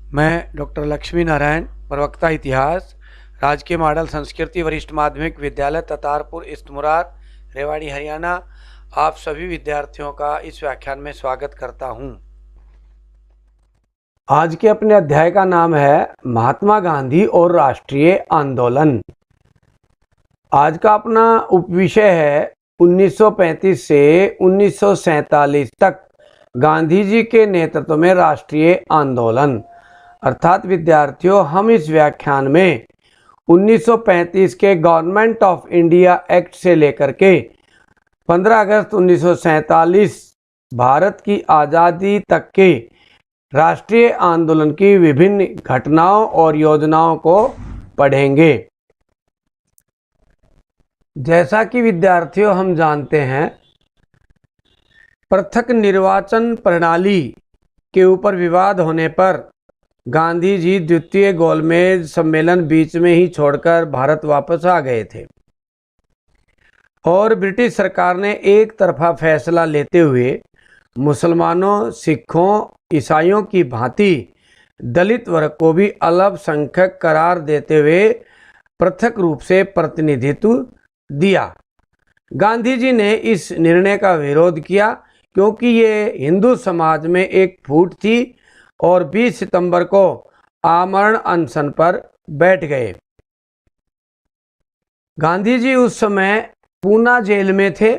मैं डॉक्टर लक्ष्मी नारायण, प्रवक्ता इतिहास, राजकीय मॉडल संस्कृति वरिष्ठ माध्यमिक विद्यालय ततारपुर इस्तमुरार, रेवाड़ी, हरियाणा, आप सभी विद्यार्थियों का इस व्याख्यान में स्वागत करता हूं। आज के अपने अध्याय का नाम है महात्मा गांधी और राष्ट्रीय आंदोलन। आज का अपना उपविषय है 1935 से 1947 तक गांधी जी के नेतृत्व में राष्ट्रीय आंदोलन। अर्थात विद्यार्थियों, हम इस व्याख्यान में 1935 के गवर्नमेंट ऑफ इंडिया एक्ट से लेकर के 15 अगस्त 1947 भारत की आज़ादी तक के राष्ट्रीय आंदोलन की विभिन्न घटनाओं और योजनाओं को पढ़ेंगे। जैसा कि विद्यार्थियों हम जानते हैं, पृथक निर्वाचन प्रणाली के ऊपर विवाद होने पर गांधी जी द्वितीय गोलमेज सम्मेलन बीच में ही छोड़कर भारत वापस आ गए थे और ब्रिटिश सरकार ने एक तरफा फैसला लेते हुए मुसलमानों, सिखों, ईसाइयों की भांति दलित वर्ग को भी अल्पसंख्यक करार देते हुए पृथक रूप से प्रतिनिधित्व दिया। गांधी जी ने इस निर्णय का विरोध किया क्योंकि ये हिंदू समाज में एक फूट थी और 20 सितंबर को आमरण अनशन पर बैठ गए। गांधी जी उस समय पूना जेल में थे।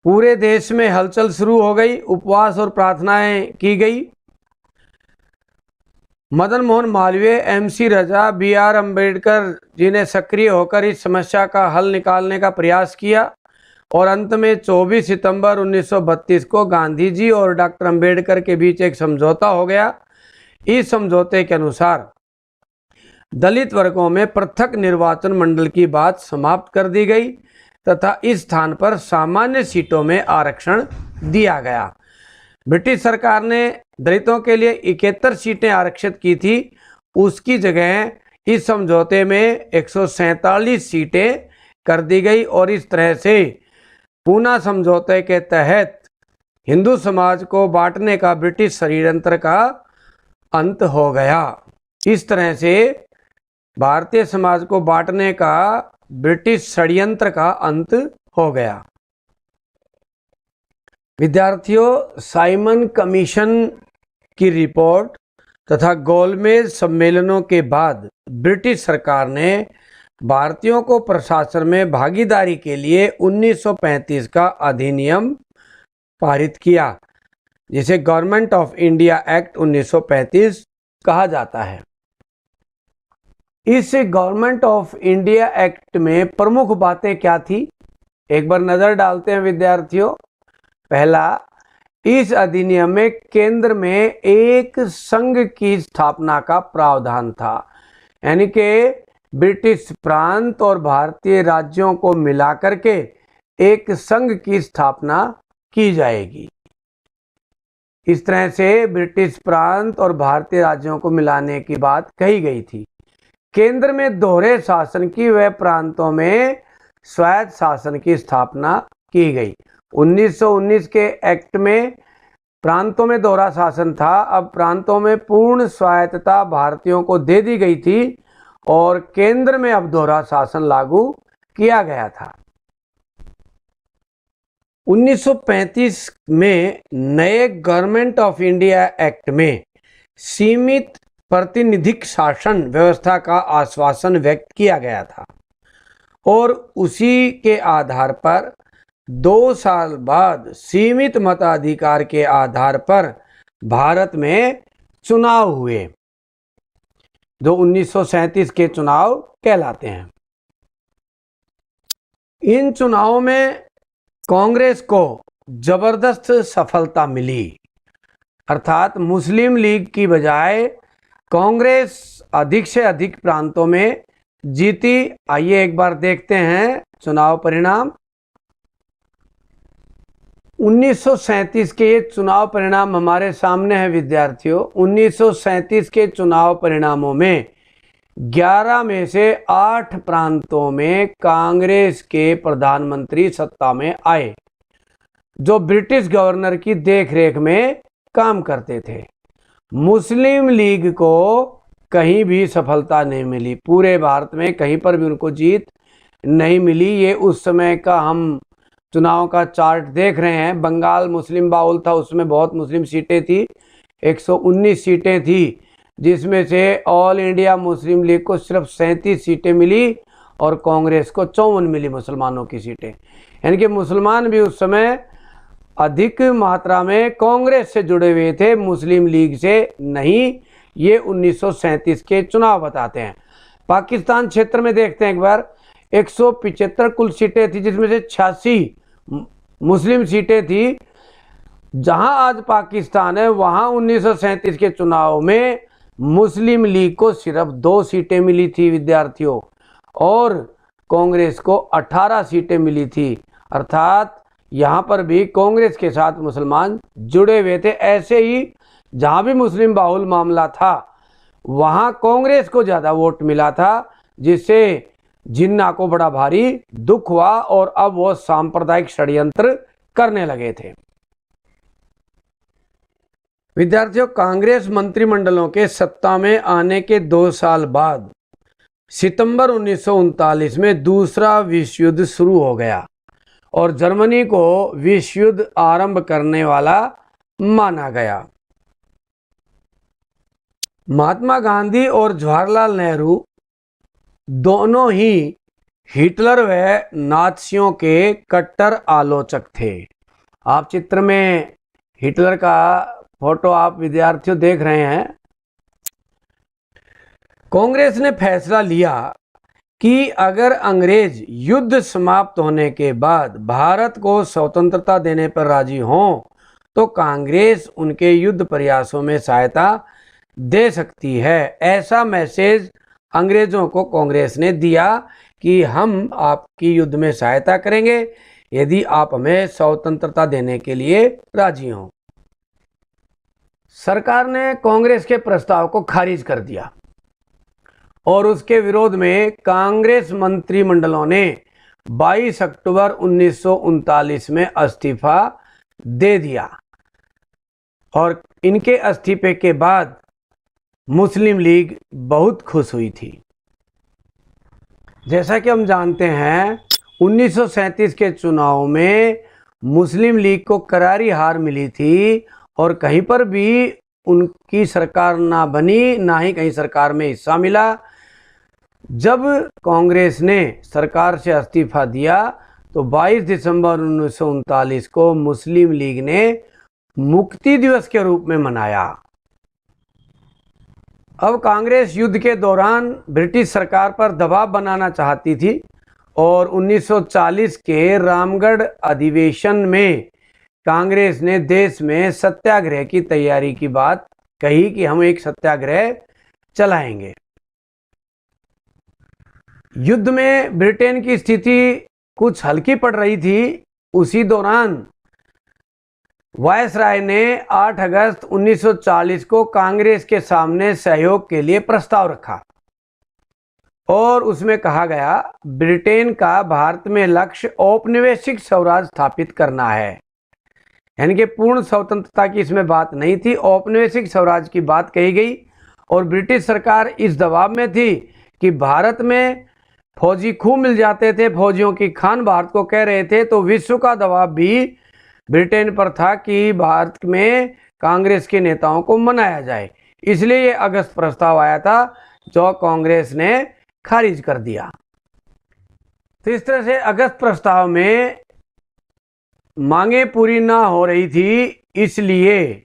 पूरे देश में हलचल शुरू हो गई, उपवास और प्रार्थनाएं की गई। मदन मोहन मालवीय, एमसी रजा, BR अम्बेडकर जी ने सक्रिय होकर इस समस्या का हल निकालने का प्रयास किया और अंत में 24 सितंबर 1932 को गांधी जी और डॉक्टर अम्बेडकर के बीच एक समझौता हो गया। इस समझौते के अनुसार दलित वर्गों में पृथक निर्वाचन मंडल की बात समाप्त कर दी गई तथा इस स्थान पर सामान्य सीटों में आरक्षण दिया गया। ब्रिटिश सरकार ने दलितों के लिए 71 सीटें आरक्षित की थी, उसकी जगह इस समझौते में 147 सीटें कर दी गई और इस तरह से पूना समझौते के तहत हिंदू समाज को बांटने का ब्रिटिश षड्यंत्र का अंत हो गया। इस तरह से भारतीय समाज को बांटने का ब्रिटिश षड्यंत्र का अंत हो गया। विद्यार्थियों, साइमन कमीशन की रिपोर्ट तथा गोलमेज सम्मेलनों के बाद ब्रिटिश सरकार ने भारतीयों को प्रशासन में भागीदारी के लिए 1935 का अधिनियम पारित किया, जिसे गवर्नमेंट ऑफ इंडिया एक्ट 1935 कहा जाता है। इस गवर्नमेंट ऑफ इंडिया एक्ट में प्रमुख बातें क्या थी, एक बार नजर डालते हैं विद्यार्थियों। पहला, इस अधिनियम में केंद्र में एक संघ की स्थापना का प्रावधान था, यानी कि ब्रिटिश प्रांत और भारतीय राज्यों को मिलाकर के एक संघ की स्थापना की जाएगी। इस तरह से ब्रिटिश प्रांत और भारतीय राज्यों को मिलाने की बात कही गई थी। केंद्र में दोहरे शासन की व प्रांतों में स्वायत्त शासन की स्थापना की गई। 1919 के एक्ट में प्रांतों में दोहरा शासन था, अब प्रांतों में पूर्ण स्वायत्तता भारतीयों को दे दी गई थी और केंद्र में अब दोहरा शासन लागू किया गया था। 1935 में नए गवर्नमेंट ऑफ इंडिया एक्ट में सीमित प्रातिनिधिक शासन व्यवस्था का आश्वासन व्यक्त किया गया था और उसी के आधार पर 2 साल बाद सीमित मताधिकार के आधार पर भारत में चुनाव हुए, जो 1937 के चुनाव कहलाते हैं। इन चुनावों में कांग्रेस को जबरदस्त सफलता मिली, अर्थात मुस्लिम लीग की बजाय कांग्रेस अधिक से अधिक प्रांतों में जीती। आइए एक बार देखते हैं चुनाव परिणाम। 1937 के ये चुनाव परिणाम हमारे सामने है विद्यार्थियों। 1937 के चुनाव परिणामों में 11 में से 8 प्रांतों में कांग्रेस के प्रधानमंत्री सत्ता में आए, जो ब्रिटिश गवर्नर की देखरेख में काम करते थे। मुस्लिम लीग को कहीं भी सफलता नहीं मिली, पूरे भारत में कहीं पर भी उनको जीत नहीं मिली। ये उस समय का हम चुनाव का चार्ट देख रहे हैं। बंगाल मुस्लिम बाहुल था, उसमें बहुत मुस्लिम सीटें थी, 119 सीटें थी, जिसमें से ऑल इंडिया मुस्लिम लीग को सिर्फ 37 सीटें मिली और कांग्रेस को 54 मिली मुसलमानों की सीटें। यानी कि मुसलमान भी उस समय अधिक मात्रा में कांग्रेस से जुड़े हुए थे, मुस्लिम लीग से नहीं। ये 1937 के चुनाव बताते हैं। पाकिस्तान क्षेत्र में देखते हैं एक बार, 175 कुल सीटें थी, जिसमें से 86 मुस्लिम सीटें थी। जहां आज पाकिस्तान है वहां 1937 के चुनाव में मुस्लिम लीग को सिर्फ 2 सीटें मिली थी विद्यार्थियों, और कांग्रेस को 18 सीटें मिली थी। अर्थात यहाँ पर भी कांग्रेस के साथ मुसलमान जुड़े हुए थे। ऐसे ही जहाँ भी मुस्लिम बाहुल मामला था वहाँ कांग्रेस को ज़्यादा वोट मिला था, जिससे जिन्ना को बड़ा भारी दुख हुआ और अब वो सांप्रदायिक षड्यंत्र करने लगे थे। विद्यार्थियों, कांग्रेस मंत्रिमंडलों के सत्ता में आने के 2 साल बाद सितंबर 1939 में दूसरा विश्व युद्ध शुरू हो गया और जर्मनी को विश्व युद्ध आरंभ करने वाला माना गया। महात्मा गांधी और जवाहरलाल नेहरू दोनों ही हिटलर व नात्सियों के कट्टर आलोचक थे। आप चित्र में हिटलर का फोटो आप विद्यार्थियों देख रहे हैं। कांग्रेस ने फैसला लिया कि अगर अंग्रेज युद्ध समाप्त होने के बाद भारत को स्वतंत्रता देने पर राजी हों तो कांग्रेस उनके युद्ध प्रयासों में सहायता दे सकती है। ऐसा मैसेज अंग्रेजों को कांग्रेस ने दिया कि हम आपकी युद्ध में सहायता करेंगे यदि आप हमें स्वतंत्रता देने के लिए राजी हों। सरकार ने कांग्रेस के प्रस्ताव को खारिज कर दिया और उसके विरोध में कांग्रेस मंत्रिमंडलों ने 22 अक्टूबर 1939 में इस्तीफा दे दिया और इनके इस्तीफे के बाद मुस्लिम लीग बहुत खुश हुई थी। जैसा कि हम जानते हैं 1937 के चुनाव में मुस्लिम लीग को करारी हार मिली थी और कहीं पर भी उनकी सरकार ना बनी, ना ही कहीं सरकार में हिस्सा मिला। जब कांग्रेस ने सरकार से इस्तीफा दिया तो 22 दिसंबर 1939 को मुस्लिम लीग ने मुक्ति दिवस के रूप में मनाया। अब कांग्रेस युद्ध के दौरान ब्रिटिश सरकार पर दबाव बनाना चाहती थी और 1940 के रामगढ़ अधिवेशन में कांग्रेस ने देश में सत्याग्रह की तैयारी की बात कही कि हम एक सत्याग्रह चलाएंगे। युद्ध में ब्रिटेन की स्थिति कुछ हल्की पड़ रही थी। उसी दौरान वायसराय ने 8 अगस्त 1940 को कांग्रेस के सामने सहयोग के लिए प्रस्ताव रखा और उसमें कहा गया ब्रिटेन का भारत में लक्ष्य औपनिवेशिक स्वराज स्थापित करना है। यानी कि पूर्ण स्वतंत्रता की इसमें बात नहीं थी, औपनिवेशिक स्वराज की बात कही गई और ब्रिटिश सरकार इस दबाव में थी कि भारत में फौजी खूब मिल जाते थे, फौजियों की खान भारत को कह रहे थे, तो विश्व का दबाव भी ब्रिटेन पर था कि भारत में कांग्रेस के नेताओं को मनाया जाए। इसलिए ये अगस्त प्रस्ताव आया था जो कांग्रेस ने खारिज कर दिया। तो इस तरह से अगस्त प्रस्ताव में मांगे पूरी ना हो रही थी, इसलिए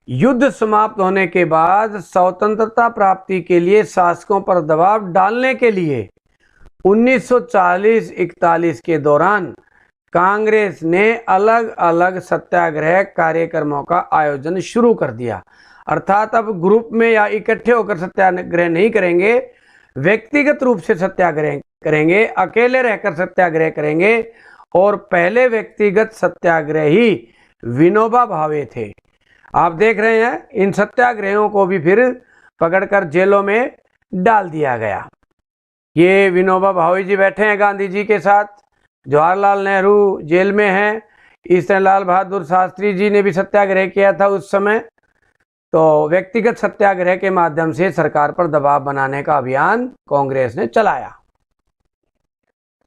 युद्ध समाप्त होने के बाद स्वतंत्रता प्राप्ति के लिए शासकों पर दबाव डालने के लिए 1940-41 के दौरान कांग्रेस ने अलग अलग सत्याग्रह कार्यक्रमों का आयोजन शुरू कर दिया। अर्थात अब ग्रुप में या इकट्ठे होकर सत्याग्रह नहीं करेंगे, व्यक्तिगत रूप से सत्याग्रह करेंगे, अकेले रहकर सत्याग्रह करेंगे। और पहले व्यक्तिगत सत्याग्रही विनोबा भावे थे। आप देख रहे हैं इन सत्याग्रहियों को भी फिर पकड़कर जेलों में डाल दिया गया। ये विनोबा भावे जी बैठे हैं गांधी जी के साथ, जवाहरलाल नेहरू जेल में हैं, इस तरह लाल बहादुर शास्त्री जी ने भी सत्याग्रह किया था उस समय। तो व्यक्तिगत सत्याग्रह के माध्यम से सरकार पर दबाव बनाने का अभियान कांग्रेस ने चलाया।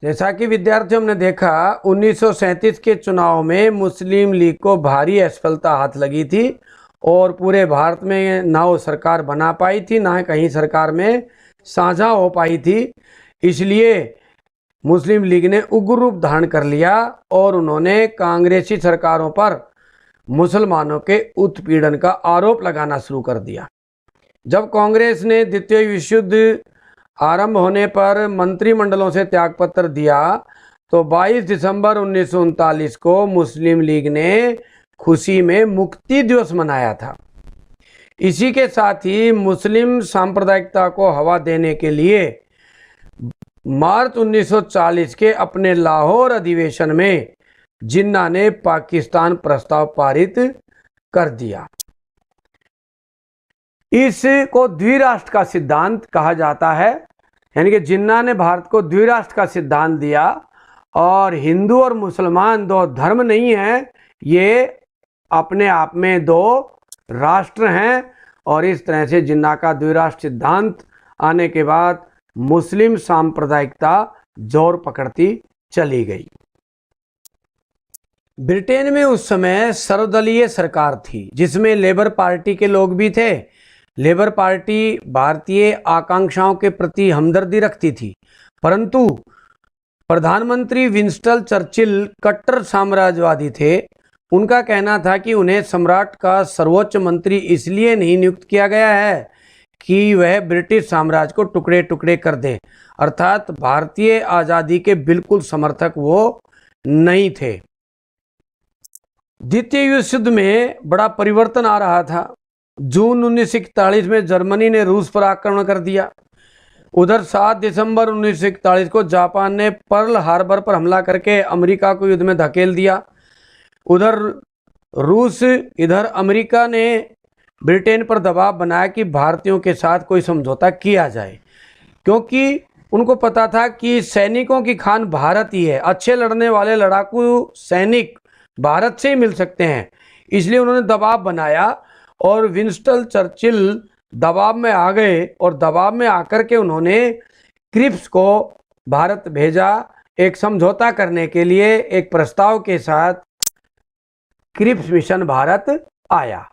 जैसा कि विद्यार्थियों ने देखा, 1937 के चुनाव में मुस्लिम लीग को भारी असफलता हाथ लगी थी और पूरे भारत में ना वो सरकार बना पाई थी, ना कहीं सरकार में साझा हो पाई थी। इसलिए मुस्लिम लीग ने उग्र रूप धारण कर लिया और उन्होंने कांग्रेसी सरकारों पर मुसलमानों के उत्पीड़न का आरोप लगाना शुरू कर दिया। जब कांग्रेस ने द्वितीय विश्व युद्ध आरंभ होने पर मंत्रिमंडलों से त्यागपत्र दिया तो 22 दिसंबर 1939 को मुस्लिम लीग ने खुशी में मुक्ति दिवस मनाया था। इसी के साथ ही मुस्लिम सांप्रदायिकता को हवा देने के लिए मार्च 1940 के अपने लाहौर अधिवेशन में जिन्ना ने पाकिस्तान प्रस्ताव पारित कर दिया। इसको द्विराष्ट्र का सिद्धांत कहा जाता है, यानी कि जिन्ना ने भारत को द्विराष्ट्र का सिद्धांत दिया और हिंदू और मुसलमान दो धर्म नहीं हैं, ये अपने आप में दो राष्ट्र हैं। और इस तरह से जिन्ना का द्विराष्ट्र सिद्धांत आने के बाद मुस्लिम सांप्रदायिकता जोर पकड़ती चली गई। ब्रिटेन में उस समय सर्वदलीय सरकार थी जिसमें लेबर पार्टी के लोग भी थे। लेबर पार्टी भारतीय आकांक्षाओं के प्रति हमदर्दी रखती थी, परंतु प्रधानमंत्री विंस्टन चर्चिल कट्टर साम्राज्यवादी थे। उनका कहना था कि उन्हें सम्राट का सर्वोच्च मंत्री इसलिए नहीं नियुक्त किया गया है कि वह ब्रिटिश साम्राज्य को टुकड़े टुकड़े कर दे, अर्थात भारतीय आज़ादी के बिल्कुल समर्थक वो नहीं थे। द्वितीय विश्व युद्ध में बड़ा परिवर्तन आ रहा था। जून 1941 में जर्मनी ने रूस पर आक्रमण कर दिया। उधर 7 दिसंबर 1941 को जापान ने पर्ल हार्बर पर हमला करके अमेरिका को युद्ध में धकेल दिया। उधर रूस, इधर अमेरिका ने ब्रिटेन पर दबाव बनाया कि भारतीयों के साथ कोई समझौता किया जाए, क्योंकि उनको पता था कि सैनिकों की खान भारत ही है, अच्छे लड़ने वाले लड़ाकू सैनिक भारत से ही मिल सकते हैं। इसलिए उन्होंने दबाव बनाया और विंस्टन चर्चिल दबाव में आ गए और दबाव में आकर के उन्होंने क्रिप्स को भारत भेजा एक समझौता करने के लिए। एक प्रस्ताव के साथ क्रिप्स मिशन भारत आया।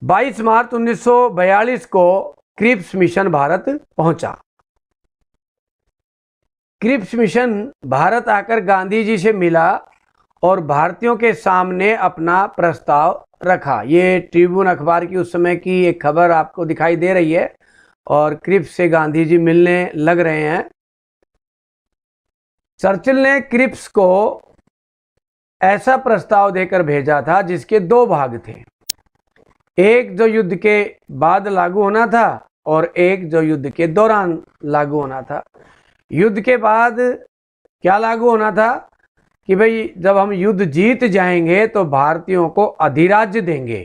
22 मार्च 1942 को क्रिप्स मिशन भारत पहुंचा। क्रिप्स मिशन भारत आकर गांधी जी से मिला और भारतीयों के सामने अपना प्रस्ताव रखा। ये ट्रिब्यून अखबार की उस समय की एक खबर आपको दिखाई दे रही है और क्रिप्स से गांधी जी मिलने लग रहे हैं। चर्चिल ने क्रिप्स को ऐसा प्रस्ताव देकर भेजा था जिसके दो भाग थे, एक जो युद्ध के बाद लागू होना था और एक जो युद्ध के दौरान लागू होना था। युद्ध के बाद क्या लागू होना था कि भाई जब हम युद्ध जीत जाएंगे तो भारतीयों को अधिराज्य देंगे,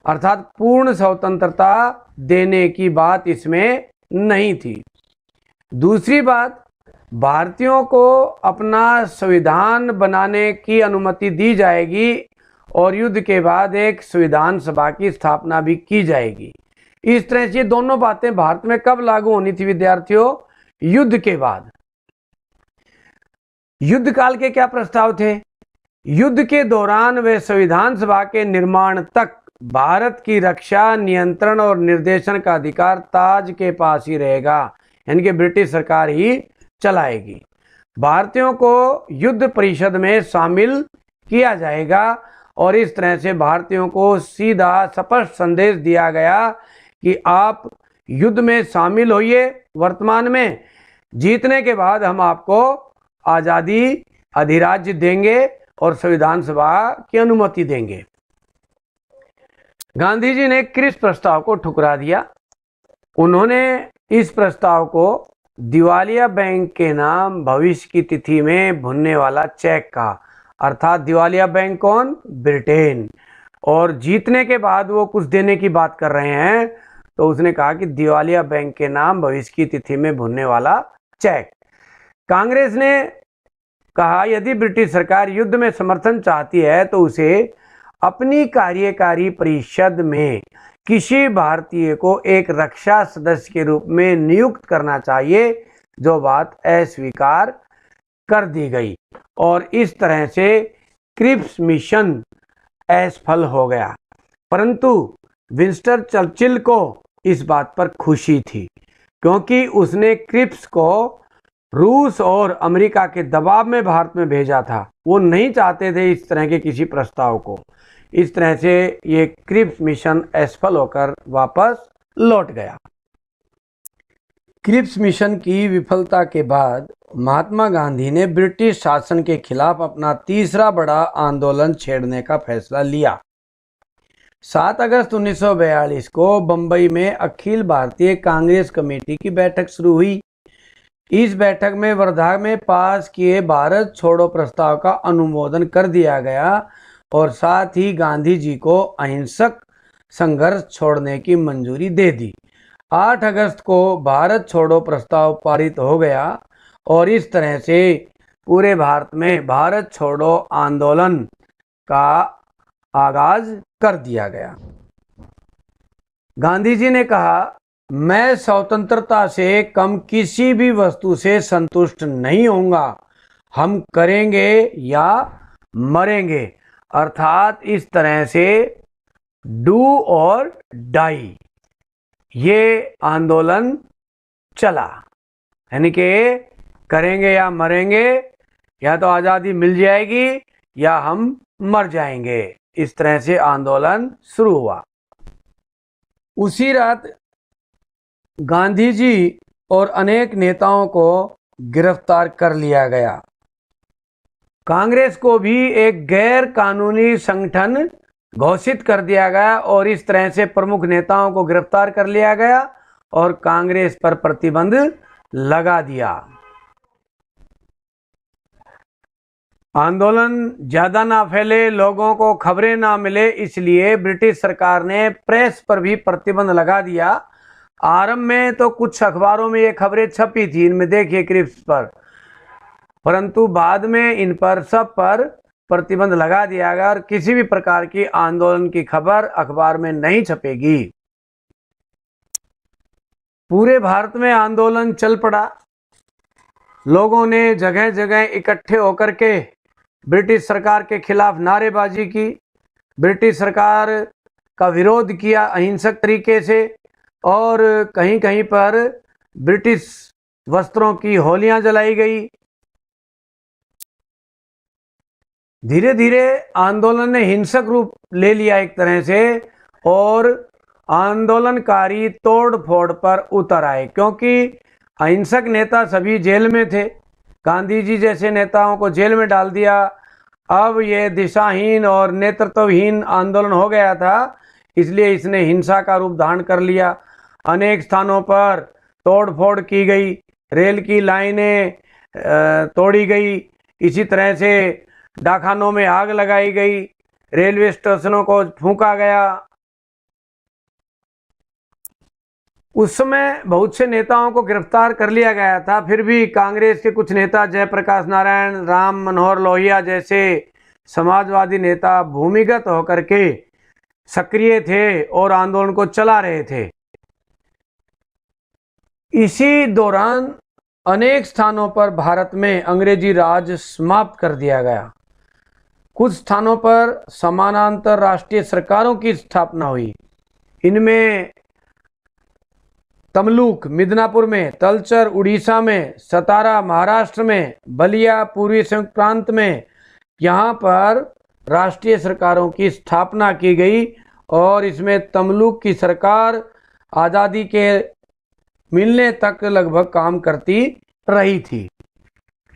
अर्थात पूर्ण स्वतंत्रता देने की बात इसमें नहीं थी। दूसरी बात, भारतीयों को अपना संविधान बनाने की अनुमति दी जाएगी और युद्ध के बाद एक संविधान सभा की स्थापना भी की जाएगी। इस तरह से दोनों बातें भारत में कब लागू होनी थी विद्यार्थियों? युद्ध के बाद। युद्ध काल के क्या प्रस्ताव थे? युद्ध के दौरान वे संविधान सभा के निर्माण तक भारत की रक्षा, नियंत्रण और निर्देशन का अधिकार ताज के पास ही रहेगा, यानी कि ब्रिटिश सरकार ही चलाएगी। भारतीयों को युद्ध परिषद में शामिल किया जाएगा और इस तरह से भारतीयों को सीधा स्पष्ट संदेश दिया गया कि आप युद्ध में शामिल होइए। वर्तमान में जीतने के बाद हम आपको आज़ादी, अधिराज्य देंगे और संविधान सभा की अनुमति देंगे। गांधी जी ने क्रिप्स प्रस्ताव को ठुकरा दिया। उन्होंने इस प्रस्ताव को दिवालिया बैंक के नाम भविष्य की तिथि में भुनने वाला चेक का, अर्थात दिवालिया बैंक कौन? ब्रिटेन। और जीतने के बाद वो कुछ देने की बात कर रहे हैं तो उसने कहा कि दिवालिया बैंक के नाम भविष्य की तिथि में भुनने वाला चेक। कांग्रेस ने कहा यदि ब्रिटिश सरकार युद्ध में समर्थन चाहती है तो उसे अपनी कार्यकारी परिषद में किसी भारतीय को एक रक्षा सदस्य के रूप में नियुक्त करना चाहिए, जो बात अस्वीकार कर दी गई और इस तरह से क्रिप्स मिशन असफल हो गया। परंतु विंस्टन चर्चिल को इस बात पर खुशी थी, क्योंकि उसने क्रिप्स को रूस और अमेरिका के दबाव में भारत में भेजा था। वो नहीं चाहते थे इस तरह के किसी प्रस्ताव को। इस तरह से ये क्रिप्स मिशन असफल होकर वापस लौट गया। क्रिप्स मिशन की विफलता के बाद महात्मा गांधी ने ब्रिटिश शासन के खिलाफ अपना तीसरा बड़ा आंदोलन छेड़ने का फैसला लिया। 7 अगस्त 1942 को बंबई में अखिल भारतीय कांग्रेस कमेटी की बैठक शुरू हुई। इस बैठक में वर्धा में पास किए भारत छोड़ो प्रस्ताव का अनुमोदन कर दिया गया और साथ ही गांधी जी को अहिंसक संघर्ष छोड़ने की मंजूरी दे दी। 8 अगस्त को भारत छोड़ो प्रस्ताव पारित हो गया और इस तरह से पूरे भारत में भारत छोड़ो आंदोलन का आगाज कर दिया गया। गांधी जी ने कहा, मैं स्वतंत्रता से कम किसी भी वस्तु से संतुष्ट नहीं होऊंगा। हम करेंगे या मरेंगे। अर्थात इस तरह से डू और डाई ये आंदोलन चला, यानी कि करेंगे या मरेंगे, या तो आज़ादी मिल जाएगी या हम मर जाएंगे। इस तरह से आंदोलन शुरू हुआ। उसी रात गांधी जी और अनेक नेताओं को गिरफ्तार कर लिया गया। कांग्रेस को भी एक गैर कानूनी संगठन घोषित कर दिया गया और इस तरह से प्रमुख नेताओं को गिरफ्तार कर लिया गया और कांग्रेस पर प्रतिबंध लगा दिया। आंदोलन ज्यादा ना फैले, लोगों को खबरें ना मिले, इसलिए ब्रिटिश सरकार ने प्रेस पर भी प्रतिबंध लगा दिया। आरंभ में तो कुछ अखबारों में ये खबरें छपी थी, इनमें देखिए क्रिप्स पर, परंतु बाद में इन पर सब पर प्रतिबंध लगा दिया गया और किसी भी प्रकार की आंदोलन की खबर अखबार में नहीं छपेगी। पूरे भारत में आंदोलन चल पड़ा। लोगों ने जगह जगह इकट्ठे होकर के ब्रिटिश सरकार के खिलाफ नारेबाजी की, ब्रिटिश सरकार का विरोध किया अहिंसक तरीके से और कहीं कहीं पर ब्रिटिश वस्त्रों की होलियां जलाई गई। धीरे धीरे आंदोलन ने हिंसक रूप ले लिया एक तरह से और आंदोलनकारी तोड़ फोड़ पर उतर आए, क्योंकि अहिंसक नेता सभी जेल में थे। गांधी जी जैसे नेताओं को जेल में डाल दिया। अब ये दिशाहीन और नेतृत्वहीन आंदोलन हो गया था, इसलिए इसने हिंसा का रूप धारण कर लिया। अनेक स्थानों पर तोड़ फोड़ की गई, रेल की लाइनें तोड़ी गई, इसी तरह से डाकखानों में आग लगाई गई, रेलवे स्टेशनों को फूंका गया। उस समय बहुत से नेताओं को गिरफ्तार कर लिया गया था, फिर भी कांग्रेस के कुछ नेता जयप्रकाश नारायण, राम मनोहर लोहिया जैसे समाजवादी नेता भूमिगत होकर के सक्रिय थे और आंदोलन को चला रहे थे। इसी दौरान अनेक स्थानों पर भारत में अंग्रेजी राज समाप्त कर दिया गया। कुछ स्थानों पर समानांतर राष्ट्रीय सरकारों की स्थापना हुई। इनमें तमलुक मिदनापुर में, तलचर उड़ीसा में, सतारा महाराष्ट्र में, बलिया पूर्वी संयुक्त प्रांत में, यहाँ पर राष्ट्रीय सरकारों की स्थापना की गई और इसमें तमलुक की सरकार आज़ादी के मिलने तक लगभग काम करती रही थी।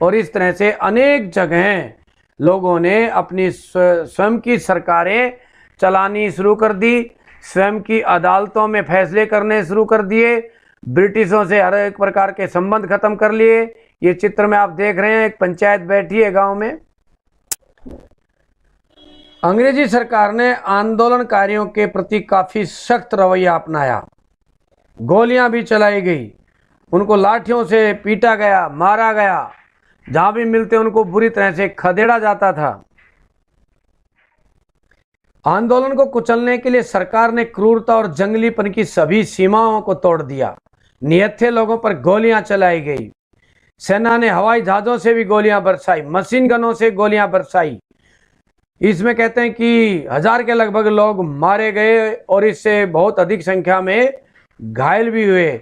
और इस तरह से अनेक जगह लोगों ने अपनी स्वयं की सरकारें चलानी शुरू कर दी, स्वयं की अदालतों में फैसले करने शुरू कर दिए, ब्रिटिशों से हर एक प्रकार के संबंध खत्म कर लिए। ये चित्र में आप देख रहे हैं, एक पंचायत बैठी है गांव में। अंग्रेजी सरकार ने आंदोलनकारियों के प्रति काफी सख्त रवैया अपनाया। गोलियां भी चलाई गई, उनको लाठियों से पीटा गया, मारा गया, जहां भी मिलते उनको बुरी तरह से खदेड़ा जाता था। आंदोलन को कुचलने के लिए सरकार ने क्रूरता और जंगलीपन की सभी सीमाओं को तोड़ दिया। निहत्थे लोगों पर गोलियां चलाई गई। सेना ने हवाई जहाजों से भी गोलियां बरसाई, मशीन गनों से गोलियां बरसाई। इसमें कहते हैं कि 1000 के लगभग लोग मारे गए और इससे बहुत अधिक संख्या में घायल भी हुए।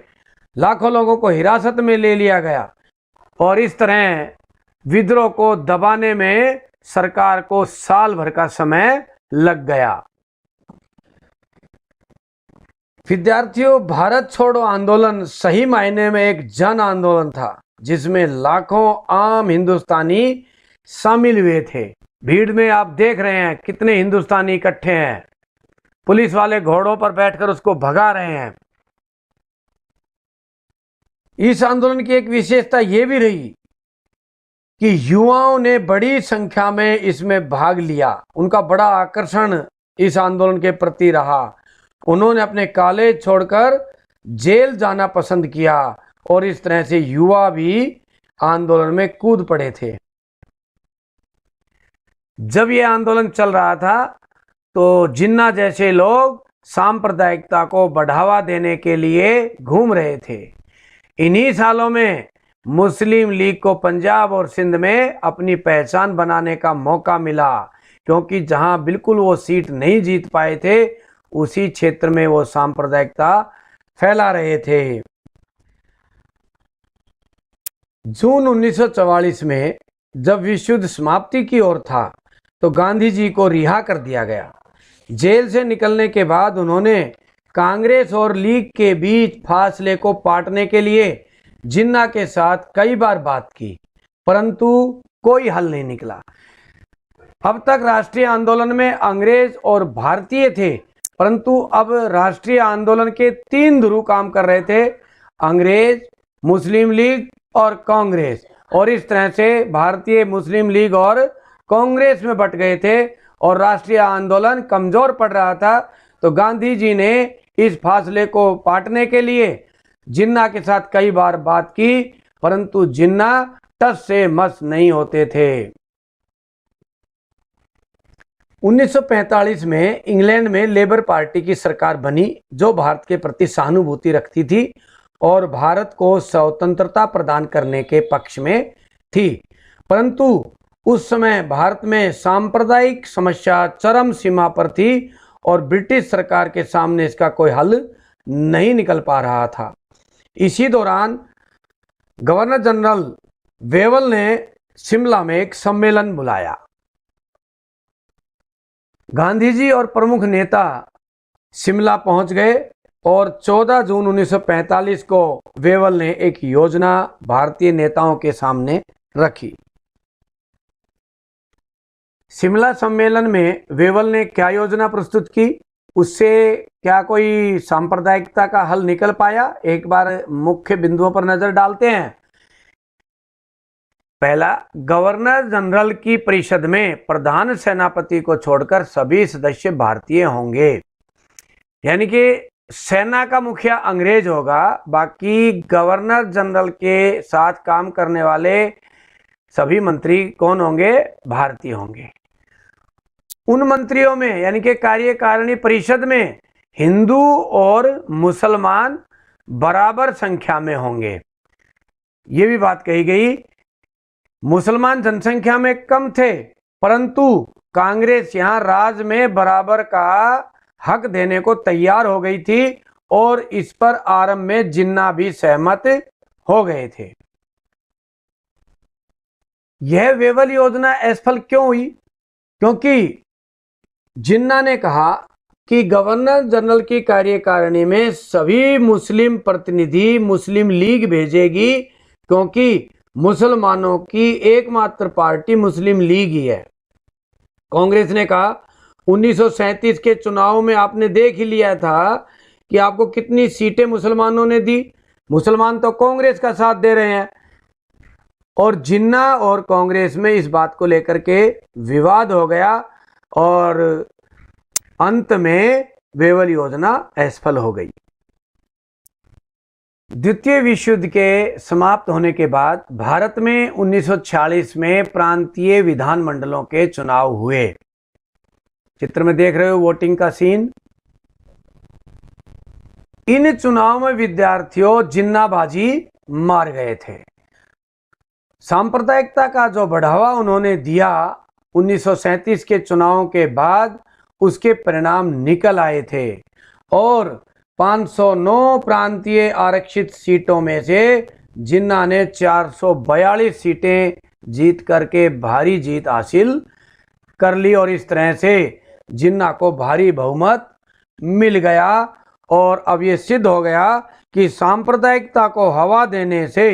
लाखों लोगों को हिरासत में ले लिया गया और इस तरह विद्रोह को दबाने में सरकार को साल भर का समय लग गया। विद्यार्थियों, भारत छोड़ो आंदोलन सही मायने में एक जन आंदोलन था जिसमें लाखों आम हिंदुस्तानी शामिल हुए थे। भीड़ में आप देख रहे हैं कितने हिंदुस्तानी इकट्ठे हैं। पुलिस वाले घोड़ों पर बैठकर उसको भगा रहे हैं। इस आंदोलन की एक विशेषता यह भी रही कि युवाओं ने बड़ी संख्या में इसमें भाग लिया। उनका बड़ा आकर्षण इस आंदोलन के प्रति रहा। उन्होंने अपने कॉलेज छोड़कर जेल जाना पसंद किया और इस तरह से युवा भी आंदोलन में कूद पड़े थे। जब यह आंदोलन चल रहा था तो जिन्ना जैसे लोग सांप्रदायिकता को बढ़ावा देने के लिए घूम रहे थे। इन्हीं सालों में मुस्लिम लीग को पंजाब और सिंध में अपनी पहचान बनाने का मौका मिला, क्योंकि जहां बिल्कुल वो सीट नहीं जीत पाए थे उसी क्षेत्र में वो सांप्रदायिकता फैला रहे थे। जून 1944 में जब विश्व युद्ध समाप्ति की ओर था तो गांधी जी को रिहा कर दिया गया। जेल से निकलने के बाद उन्होंने कांग्रेस और लीग के बीच फासले को पाटने के लिए जिन्ना के साथ कई बार बात की, परंतु कोई हल नहीं निकला। अब तक राष्ट्रीय आंदोलन में अंग्रेज और भारतीय थे, परंतु अब राष्ट्रीय आंदोलन के 3 ध्रुव काम कर रहे थे, अंग्रेज, मुस्लिम लीग और कांग्रेस। और इस तरह से भारतीय, मुस्लिम लीग और कांग्रेस में बट गए थे और राष्ट्रीय आंदोलन कमजोर पड़ रहा था। तो गांधी जी ने इस फासले को पाटने के लिए जिन्ना के साथ कई बार बात की, परंतु जिन्ना टस से मस नहीं होते थे। 1945 में इंग्लैंड में लेबर पार्टी की सरकार बनी जो भारत के प्रति सहानुभूति रखती थी और भारत को स्वतंत्रता प्रदान करने के पक्ष में थी। परंतु उस समय भारत में सांप्रदायिक समस्या चरम सीमा पर थी और ब्रिटिश सरकार के सामने इसका कोई हल नहीं निकल पा रहा था। इसी दौरान गवर्नर जनरल वेवल ने शिमला में एक सम्मेलन बुलाया। गांधी जी और प्रमुख नेता शिमला पहुंच गए और 14 जून 1945 को वेवल ने एक योजना भारतीय नेताओं के सामने रखी। शिमला सम्मेलन में वेवल ने क्या योजना प्रस्तुत की, उससे क्या कोई सांप्रदायिकता का हल निकल पाया? एक बार मुख्य बिंदुओं पर नजर डालते हैं। पहला, गवर्नर जनरल की परिषद में प्रधान सेनापति को छोड़कर सभी सदस्य भारतीय होंगे, यानी कि सेना का मुखिया अंग्रेज होगा, बाकी गवर्नर जनरल के साथ काम करने वाले सभी मंत्री कौन होंगे? भारतीय होंगे। उन मंत्रियों में यानी कि कार्यकारिणी परिषद में हिंदू और मुसलमान बराबर संख्या में होंगे। ये भी बात कही गई। मुसलमान जनसंख्या में कम थे, परंतु कांग्रेस यहां राज में बराबर का हक देने को तैयार हो गई थी और इस पर आरंभ में जिन्ना भी सहमत हो गए थे। यह वेवल योजना असफल क्यों हुई? क्योंकि जिन्ना ने कहा कि गवर्नर जनरल की कार्यकारिणी में सभी मुस्लिम प्रतिनिधि मुस्लिम लीग भेजेगी, क्योंकि मुसलमानों की एकमात्र पार्टी मुस्लिम लीग ही है। कांग्रेस ने कहा 1937 के चुनाव में आपने देख ही लिया था कि आपको कितनी सीटें मुसलमानों ने दी। मुसलमान तो कांग्रेस का साथ दे रहे हैं। और जिन्ना और कांग्रेस में इस बात को लेकर के विवाद हो गया और अंत में वेवल योजना असफल हो गई। द्वितीय विश्व युद्ध के समाप्त होने के बाद भारत में 1946 में प्रांतीय विधानमंडलों के चुनाव हुए। चित्र में देख रहे हो वोटिंग का सीन। इन चुनाव में विद्यार्थियों जिन्नाबाजी मार गए थे। सांप्रदायिकता का जो बढ़ावा उन्होंने दिया 1937 के चुनाव के बाद, उसके परिणाम निकल आए थे और 509 प्रांतीय आरक्षित सीटों में से जिन्ना ने 442 सीटें जीत करके भारी जीत हासिल कर ली और इस तरह से जिन्ना को भारी बहुमत मिल गया। और अब ये सिद्ध हो गया कि सांप्रदायिकता को हवा देने से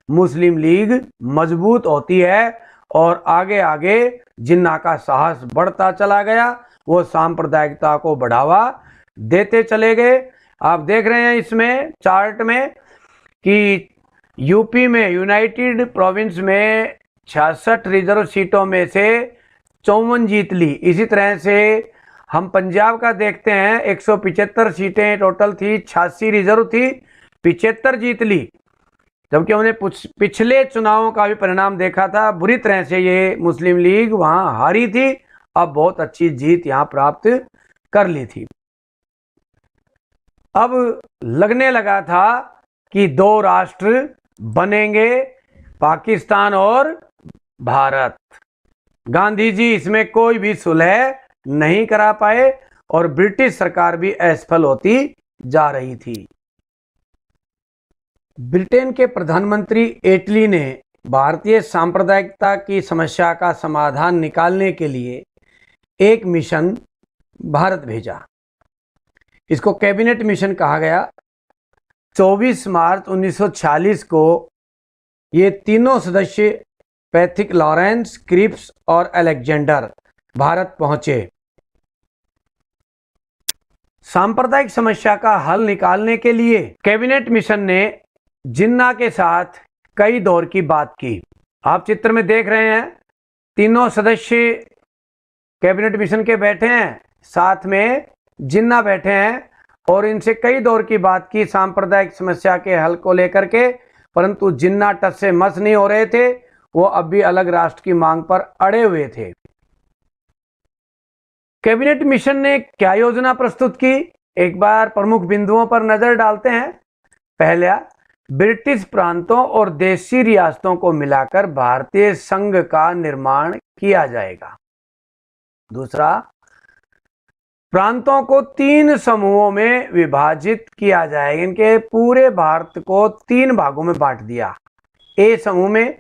मुस्लिम लीग मजबूत होती है और आगे आगे जिन्ना का साहस बढ़ता चला गया। वो सांप्रदायिकता को बढ़ावा देते चले गए। आप देख रहे हैं इसमें चार्ट में कि यूपी में, यूनाइटेड प्रोविंस में 66 रिजर्व सीटों में से 54 जीत ली। इसी तरह से हम पंजाब का देखते हैं, 175 सीटें टोटल थी, 86 रिजर्व थी, 75 जीत ली। जबकि हमने पिछले चुनावों का भी परिणाम देखा था, बुरी तरह से ये मुस्लिम लीग वहां हारी थी, अब बहुत अच्छी जीत यहां प्राप्त कर ली थी। अब लगने लगा था कि दो राष्ट्र बनेंगे, पाकिस्तान और भारत। गांधी जी इसमें कोई भी सुलह नहीं करा पाए और ब्रिटिश सरकार भी असफल होती जा रही थी। ब्रिटेन के प्रधानमंत्री एटली ने भारतीय सांप्रदायिकता की समस्या का समाधान निकालने के लिए एक मिशन भारत भेजा। इसको कैबिनेट मिशन कहा गया। 24 मार्च 1946 को ये तीनों सदस्य पैथिक लॉरेंस, क्रिप्स और अलेक्जेंडर भारत पहुंचे। सांप्रदायिक समस्या का हल निकालने के लिए कैबिनेट मिशन ने जिन्ना के साथ कई दौर की बात की। आप चित्र में देख रहे हैं, तीनों सदस्य कैबिनेट मिशन के बैठे हैं, साथ में जिन्ना बैठे हैं और इनसे कई दौर की बात की सांप्रदायिक समस्या के हल को लेकर के। परंतु जिन्ना टस से मस नहीं हो रहे थे, वो अब भी अलग राष्ट्र की मांग पर अड़े हुए थे। कैबिनेट मिशन ने क्या योजना प्रस्तुत की, एक बार प्रमुख बिंदुओं पर नजर डालते हैं। पहला, ब्रिटिश प्रांतों और देशी रियासतों को मिलाकर भारतीय संघ का निर्माण किया जाएगा। दूसरा, प्रांतों को 3 समूहों में विभाजित किया जाएगा। इनके पूरे भारत को 3 भागों में बांट दिया। ए समूह में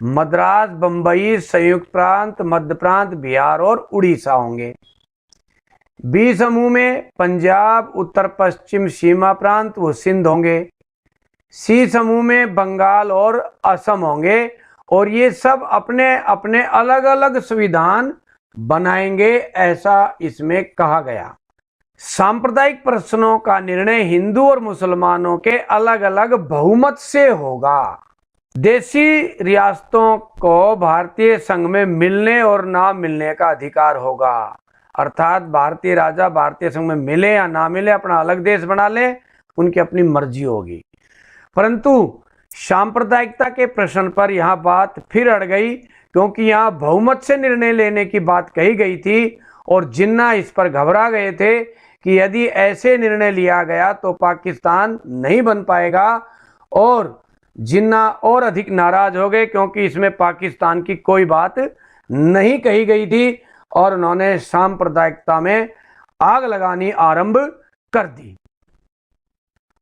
मद्रास, बंबई, संयुक्त प्रांत, मध्य प्रांत, बिहार और उड़ीसा होंगे। बी समूह में पंजाब, उत्तर पश्चिम सीमा प्रांत व सिंध होंगे। सी समूह में बंगाल और असम होंगे और ये सब अपने अपने अलग अलग संविधान बनाएंगे, ऐसा इसमें कहा गया। सांप्रदायिक प्रश्नों का निर्णय हिंदू और मुसलमानों के अलग अलग बहुमत से होगा। देशी रियासतों को भारतीय संघ में मिलने और ना मिलने का अधिकार होगा। अर्थात भारतीय राजा भारतीय संघ में मिले या ना मिले, अपना अलग देश बना ले, उनकी अपनी मर्जी होगी। परंतु सांप्रदायिकता के प्रश्न पर यह बात फिर अड़ गई, क्योंकि यहाँ बहुमत से निर्णय लेने की बात कही गई थी और जिन्ना इस पर घबरा गए थे कि यदि ऐसे निर्णय लिया गया तो पाकिस्तान नहीं बन पाएगा। और जिन्ना और अधिक नाराज हो गए, क्योंकि इसमें पाकिस्तान की कोई बात नहीं कही गई थी और उन्होंने सांप्रदायिकता में आग लगानी आरंभ कर दी।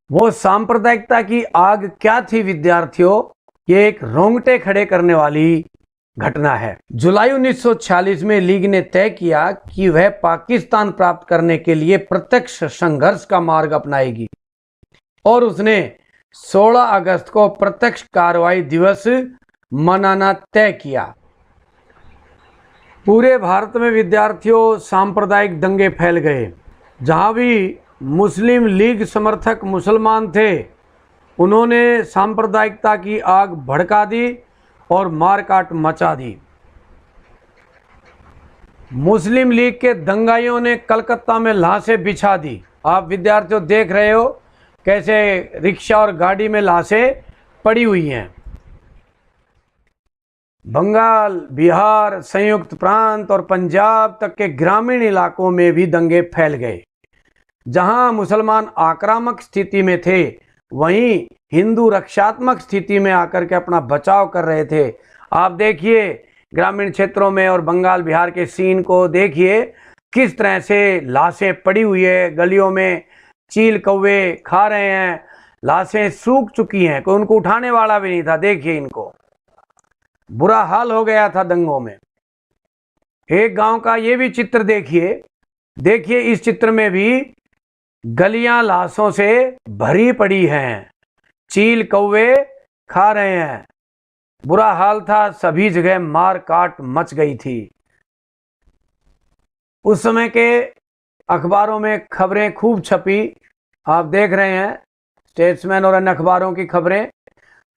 वो सांप्रदायिकता की आग क्या थी विद्यार्थियों? ये एक रोंगटे खड़े करने वाली घटना है। जुलाई 1946 में लीग ने तय किया कि वह पाकिस्तान प्राप्त करने के लिए प्रत्यक्ष संघर्ष का मार्ग अपनाएगी और उसने 16 अगस्त को प्रत्यक्ष कार्रवाई दिवस मनाना तय किया। पूरे भारत में विद्यार्थियों सांप्रदायिक दंगे फैल गए। जहां भी मुस्लिम लीग समर्थक मुसलमान थे, उन्होंने सांप्रदायिकता की आग भड़का दी और मारकाट मचा दी। मुस्लिम लीग के दंगाइयों ने कलकत्ता में लाशें बिछा दी। आप विद्यार्थियों देख रहे हो कैसे रिक्शा और गाड़ी में लाशें पड़ी हुई हैं। बंगाल, बिहार, संयुक्त प्रांत और पंजाब तक के ग्रामीण इलाकों में भी दंगे फैल गए। जहां मुसलमान आक्रामक स्थिति में थे, वहीं हिंदू रक्षात्मक स्थिति में आकर के अपना बचाव कर रहे थे। आप देखिए ग्रामीण क्षेत्रों में और बंगाल बिहार के सीन को देखिए, किस तरह से लाशें पड़ी हुई है गलियों में, चील कौवे खा रहे हैं, लाशें सूख चुकी हैं, कोई उनको उठाने वाला भी नहीं था। देखिए इनको, बुरा हाल हो गया था दंगों में। एक गांव का ये भी चित्र देखिए, देखिए इस चित्र में भी गलियां लाशों से भरी पड़ी हैं, चील कौवे खा रहे हैं, बुरा हाल था, सभी जगह मार काट मच गई थी। उस समय के अखबारों में खबरें खूब छपी, आप देख रहे हैं स्टेट्समैन और अन्य अखबारों की खबरें।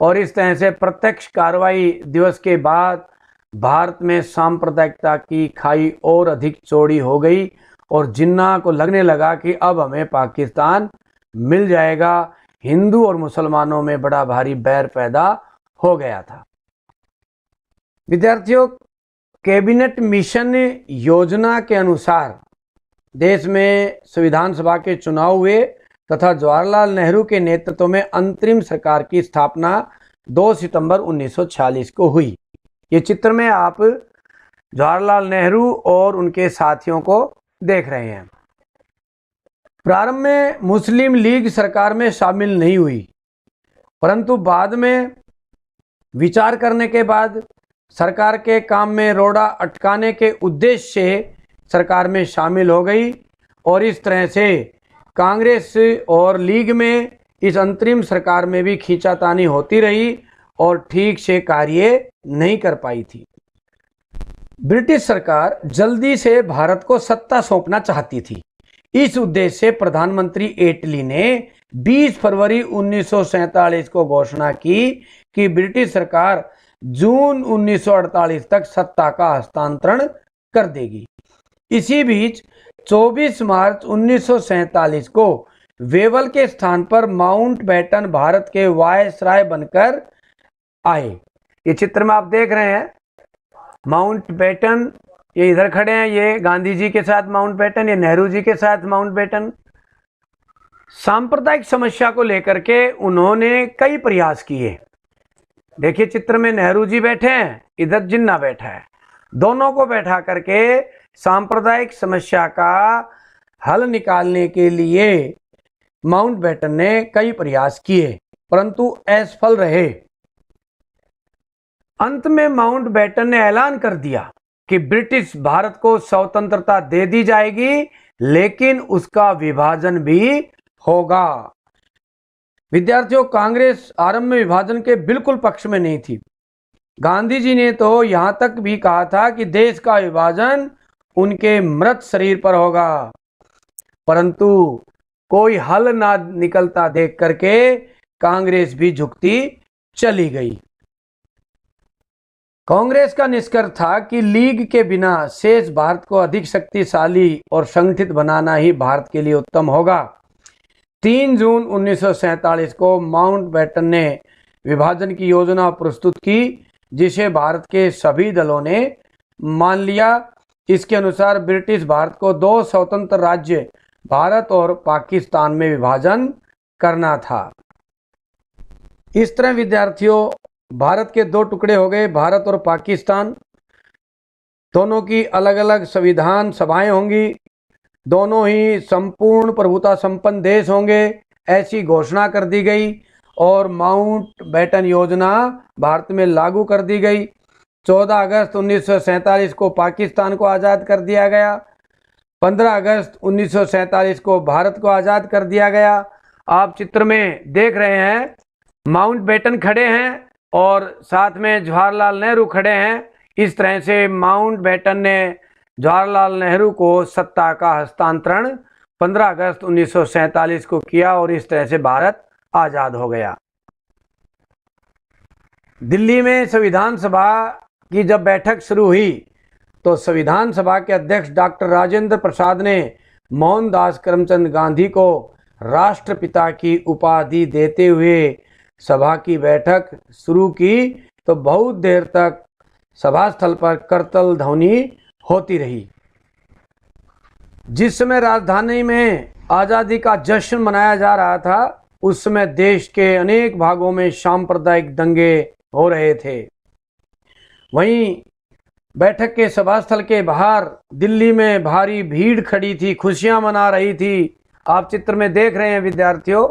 और इस तरह से प्रत्यक्ष कार्रवाई दिवस के बाद भारत में सांप्रदायिकता की खाई और अधिक चौड़ी हो गई और जिन्ना को लगने लगा कि अब हमें पाकिस्तान मिल जाएगा। हिंदू और मुसलमानों में बड़ा भारी बैर पैदा हो गया था। विद्यार्थियों, कैबिनेट मिशन योजना के अनुसार देश में संविधान सभा के चुनाव हुए तथा जवाहरलाल नेहरू के नेतृत्व में अंतरिम सरकार की स्थापना 2 सितंबर 1946 को हुई। ये चित्र में आप जवाहरलाल नेहरू और उनके साथियों को देख रहे हैं। प्रारंभ में मुस्लिम लीग सरकार में शामिल नहीं हुई, परंतु बाद में विचार करने के बाद सरकार के काम में रोड़ा अटकाने के उद्देश्य से सरकार में शामिल हो गई और इस तरह से कांग्रेस और लीग में इस अंतरिम सरकार में भी खींचातानी होती रही और ठीक से कार्य नहीं कर पाई थी। ब्रिटिश सरकार जल्दी से भारत को सत्ता सौंपना चाहती थी। इस उद्देश्य से प्रधानमंत्री एटली ने 20 फरवरी 1947 को घोषणा की कि ब्रिटिश सरकार जून 1948 तक सत्ता का हस्तांतरण कर देगी। इसी बीच 24 मार्च 1947 को वेवल के स्थान पर माउंटबेटन भारत के वायसराय बनकर आए। ये चित्र में आप देख रहे हैं माउंटबेटन, ये इधर खड़े हैं, ये गांधी जी के साथ माउंटबेटन, ये नेहरू जी के साथ माउंटबेटन। सांप्रदायिक समस्या को लेकर के उन्होंने कई प्रयास किए। देखिए चित्र में नेहरू जी बैठे हैं, इधर जिन्ना बैठा है, दोनों को बैठा करके सांप्रदायिक समस्या का हल निकालने के लिए माउंटबेटन ने कई प्रयास किए, परंतु असफल रहे। अंत में माउंटबेटन ने ऐलान कर दिया कि ब्रिटिश भारत को स्वतंत्रता दे दी जाएगी, लेकिन उसका विभाजन भी होगा। विद्यार्थियों, कांग्रेस आरंभ में विभाजन के बिल्कुल पक्ष में नहीं थी। गांधी जी ने तो यहां तक भी कहा था कि देश का विभाजन उनके मृत शरीर पर होगा, परंतु कोई हल ना निकलता देख करके कांग्रेस भी झुकती चली गई। कांग्रेस का निष्कर्ष था कि लीग के बिना शेष भारत को अधिक शक्तिशाली और संगठित बनाना ही भारत के लिए उत्तम होगा। 3 जून 1947 को माउंटबेटन ने विभाजन की योजना प्रस्तुत की, जिसे भारत के सभी दलों ने मान लिया। इसके अनुसार ब्रिटिश भारत को 2 स्वतंत्र राज्य भारत और पाकिस्तान में विभाजन करना था। इस तरह विद्यार्थियों, भारत के 2 टुकड़े हो गए, भारत और पाकिस्तान। दोनों की अलग अलग संविधान सभाएं होंगी, दोनों ही संपूर्ण प्रभुता संपन्न देश होंगे, ऐसी घोषणा कर दी गई और माउंटबेटन योजना भारत में लागू कर दी गई। 14 अगस्त 1947 को पाकिस्तान को आज़ाद कर दिया गया। 15 अगस्त 1947 को भारत को आज़ाद कर दिया गया। आप चित्र में देख रहे हैं माउंटबेटन खड़े हैं और साथ में जवाहरलाल नेहरू खड़े हैं। इस तरह से माउंटबेटन ने जवाहरलाल नेहरू को सत्ता का हस्तांतरण 15 अगस्त 1947 को किया और इस तरह से भारत आज़ाद हो गया। दिल्ली में संविधान सभा की जब बैठक शुरू हुई तो संविधान सभा के अध्यक्ष डॉक्टर राजेंद्र प्रसाद ने मोहनदास करमचंद गांधी को राष्ट्रपिता की उपाधि देते हुए सभा की बैठक शुरू की तो बहुत देर तक सभा स्थल पर करतल ध्वनि होती रही। जिस समय राजधानी में आज़ादी का जश्न मनाया जा रहा था, उस समय देश के अनेक भागों में सांप्रदायिक दंगे हो रहे थे। वहीं बैठक के सभा स्थल के बाहर दिल्ली में भारी भीड़ खड़ी थी, खुशियां मना रही थी। आप चित्र में देख रहे हैं विद्यार्थियों,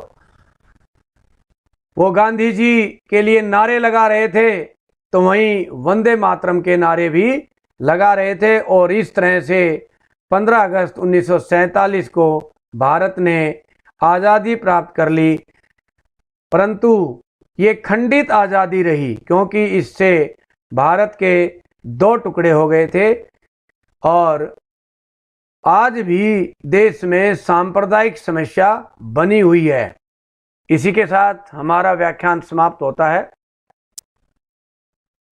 वो गांधी जी के लिए नारे लगा रहे थे, तो वहीं वंदे मातरम के नारे भी लगा रहे थे। और इस तरह से 15 अगस्त 1947 को भारत ने आज़ादी प्राप्त कर ली। परंतु ये खंडित आज़ादी रही, क्योंकि इससे भारत के 2 टुकड़े हो गए थे। और आज भी देश में सांप्रदायिक समस्या बनी हुई है। इसी के साथ हमारा व्याख्यान समाप्त होता है।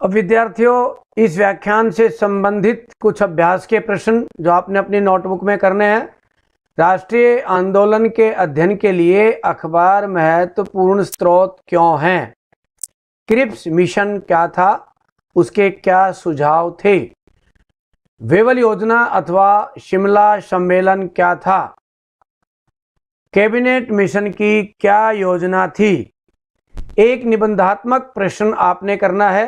अब विद्यार्थियों, इस व्याख्यान से संबंधित कुछ अभ्यास के प्रश्न जो आपने अपनी नोटबुक में करने हैं। राष्ट्रीय आंदोलन के अध्ययन के लिए अखबार महत्वपूर्ण स्रोत क्यों हैं? क्रिप्स मिशन क्या था? उसके क्या सुझाव थे? वेवल योजना अथवा शिमला सम्मेलन क्या था? कैबिनेट मिशन की क्या योजना थी? एक निबंधात्मक प्रश्न आपने करना है।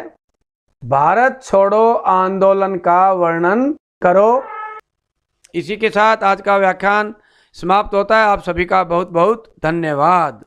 भारत छोड़ो आंदोलन का वर्णन करो। इसी के साथ आज का व्याख्यान समाप्त होता है। आप सभी का बहुत बहुत धन्यवाद।